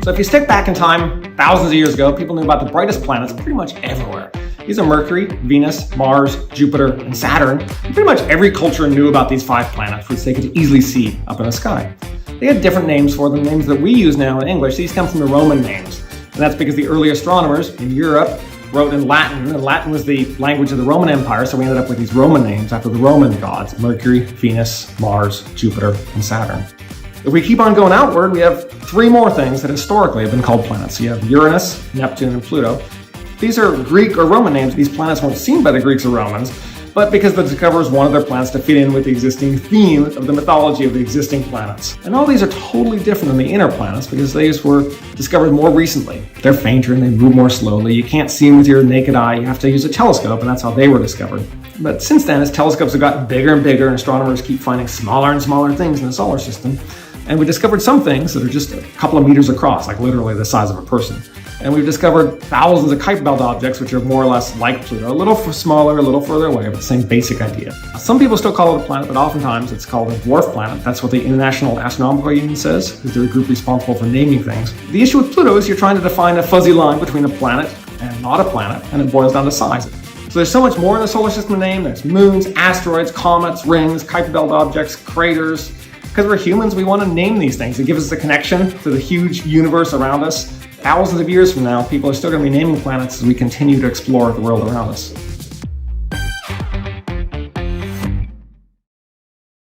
So if you stick back in time, thousands of years ago, people knew about the brightest planets pretty much everywhere. These are Mercury, Venus, Mars, Jupiter, and Saturn. And pretty much every culture knew about these 5 planets, which they could easily see up in the sky. They had different names for them, names that we use now in English. These come from the Roman names. And that's because the early astronomers in Europe wrote in Latin, and Latin was the language of the Roman Empire, so we ended up with these Roman names after the Roman gods: Mercury, Venus, Mars, Jupiter, and Saturn. If we keep on going outward, we have 3 more things that historically have been called planets. So you have Uranus, Neptune, and Pluto. These are Greek or Roman names. These planets weren't seen by the Greeks or Romans, but because the discoverers wanted their planets to fit in with the existing theme of the mythology of the existing planets. And all these are totally different than the inner planets because these were discovered more recently. They're fainter and they move more slowly. You can't see them with your naked eye. You have to use a telescope, and that's how they were discovered. But since then, as telescopes have gotten bigger and bigger, and astronomers keep finding smaller and smaller things in the solar system, and we discovered some things that are just a couple of meters across, like literally the size of a person. And we've discovered thousands of Kuiper Belt objects, which are more or less like Pluto, a little smaller, a little further away, but the same basic idea. Some people still call it a planet, but oftentimes it's called a dwarf planet. That's what the International Astronomical Union says, because they're a group responsible for naming things. The issue with Pluto is you're trying to define a fuzzy line between a planet and not a planet, and it boils down to size. So there's so much more in the solar system to name. There's moons, asteroids, comets, rings, Kuiper Belt objects, craters. Because we're humans, we want to name these things. It gives us a connection to the huge universe around us. Thousands of years from now, people are still going to be naming planets as we continue to explore the world around us.